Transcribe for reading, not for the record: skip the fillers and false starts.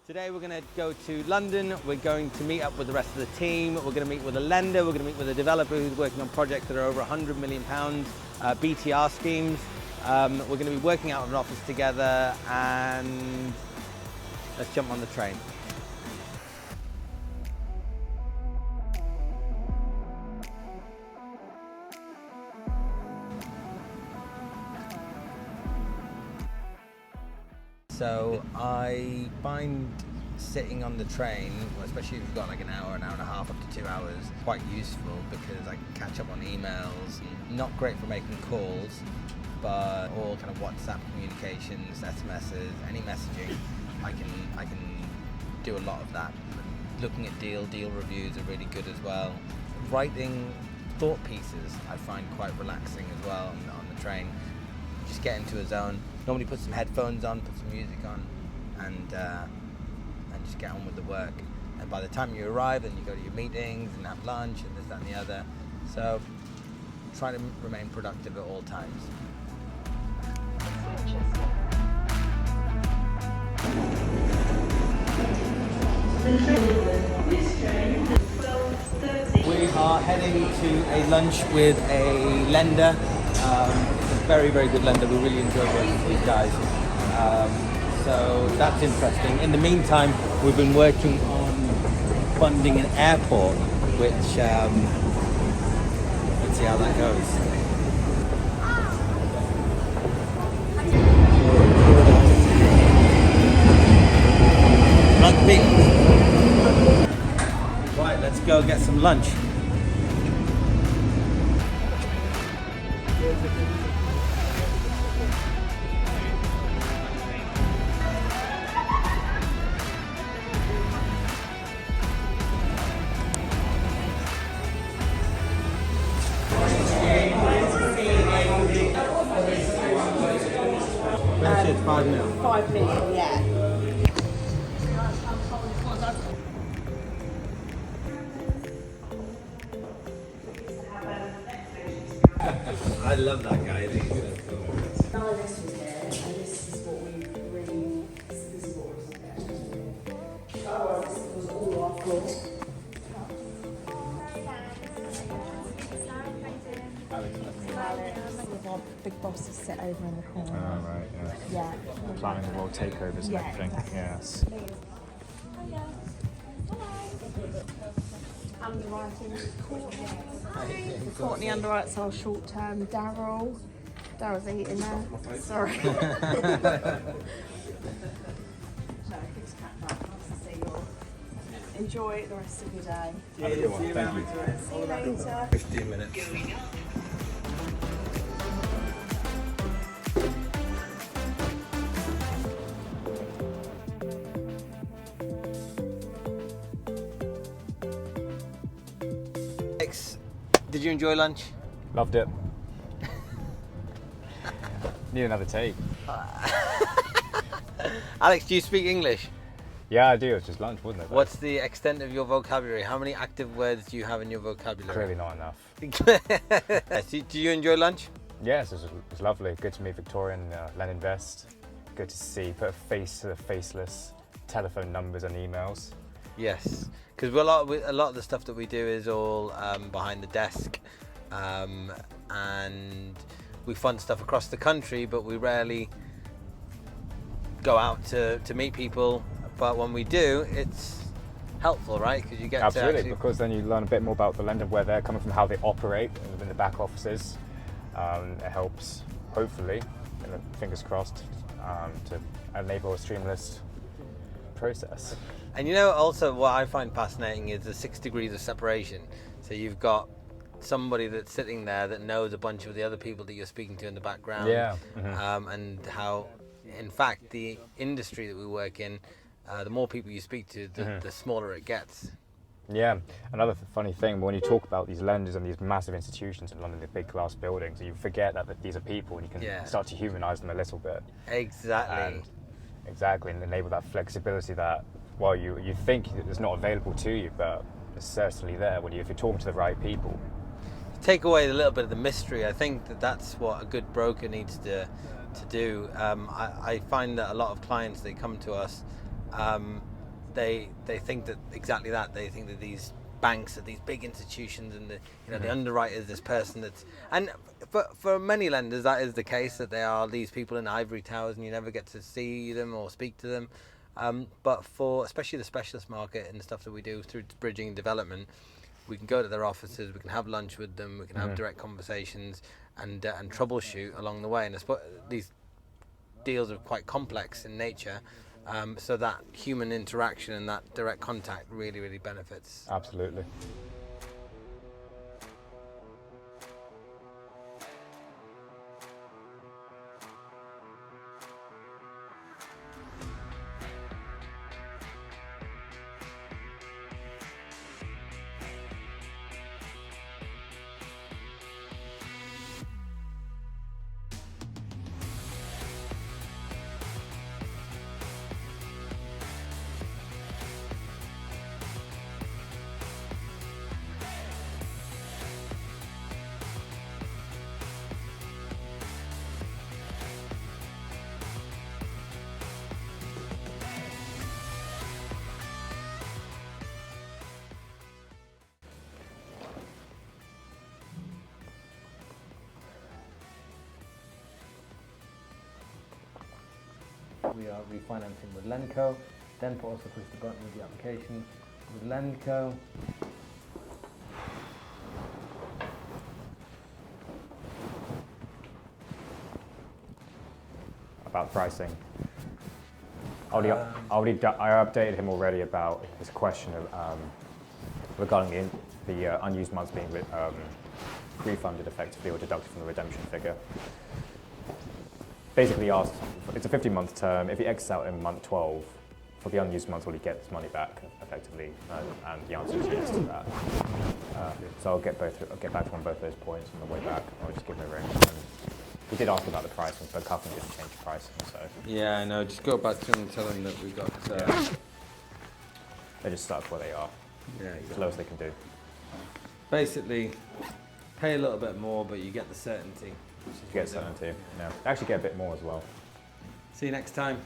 Today we're going to go to London. We're going to meet up with the rest of the team. We're going to meet with a lender. We're going to meet with a developer who's working on projects that are over £100 million, BTR schemes. We're going to be working out of an office together, and let's jump on the train. So I find sitting on the train, especially if you've got like an hour and a half, up to 2 hours, quite useful because I can catch up on emails. Not great for making calls, but all kind of WhatsApp communications, SMSs, any messaging, I can do a lot of that. Looking at deal reviews are really good as well. Writing thought pieces I find quite relaxing as well on the train. Just get into a zone. Normally put some headphones on, put some music on, and just get on with the work. And by the time you arrive, then you go to your meetings and have lunch and this, that, and the other. So try to remain productive at all times. We are heading to a lunch with a lender. It's a very, very good lender. We really enjoy working with these guys. So that's interesting. In the meantime, we've been working on funding an airport, which let's see how that goes. Rugby. Right, let's go get some lunch. It's 5 mil. 5 million, yeah. I love that guy. None of this was here, and this is what we really. This is what was there. Otherwise, this was all our floor. Our big bosses sit over in the corner. Oh, right, yeah. Yeah. Planning the world takeovers and Yeah, everything. exactly. Yes. Underwriting, Courtney. Courtney underwrites our short term. Daryl's eating there. Sorry. No, please catch up. Nice to see you all. Enjoy the rest of your day. Have a good one. Thank you. See you later. 15 minutes. Alex, did you enjoy lunch? Loved it. Need another take. Alex, do you speak English? Yeah, I do. It was just lunch, wasn't it? What's the extent of your vocabulary? How many active words do you have in your vocabulary? Clearly not enough. Do you enjoy lunch? Yes, it was lovely. Good to meet Victoria and Leninvest. Good to see, put a face to the faceless, telephone numbers and emails. Yes, because a lot of the stuff that we do is all behind the desk, and we fund stuff across the country, but we rarely go out to meet people. But when we do, it's helpful, right? Because you get Absolutely, to actually... because then you learn a bit more about the lender, where they're coming from, how they operate in the back offices. It helps, hopefully, fingers crossed, to enable a streamless process. And you know, also what I find fascinating is the 6 degrees of separation. So you've got somebody that's sitting there that knows a bunch of the other people that you're speaking to in the background. Yeah. And how, in fact, the industry that we work in, the more people you speak to, the smaller it gets. Yeah, another funny thing, when you talk about these lenders and these massive institutions in London, the big glass buildings, you forget that these are people, and you can start to humanise them a little bit. Exactly. And enable that flexibility that, well, you think it's not available to you, but it's certainly there if you're talking to the right people. Take away a little bit of the mystery. I think that's what a good broker needs to do. I find that a lot of clients, they come to us they think that exactly that. They think that these banks are these big institutions, and the underwriter is this person and for many lenders that is the case, that they are these people in ivory towers and you never get to see them or speak to them. But for especially the specialist market and the stuff that we do through bridging and development, we can go to their offices, we can have lunch with them, we can have direct conversations and troubleshoot along the way. And these deals are quite complex in nature, so that human interaction and that direct contact really, really benefits. Absolutely. We are refinancing with Lenco, then also push the button with the application with Lenco. About pricing. I updated him already about his question of, regarding the unused months being refunded effectively or deducted from the redemption figure. Basically asked, it's a 50-month term. If he exits out in month 12, for the unused months, will he get his money back effectively? And the answer is yes to that. So I'll get back to him on both those points on the way back. I'll just give him a ring. And he did ask about the pricing, but Cuffin didn't change the pricing, so. Yeah, I know. Just go back to them and tell them that we got. They just stuck where they are, Yeah, as low as they can do. basically, pay a little bit more, but you get the certainty. You get certainty. Yeah. Actually get a bit more as well. See you next time.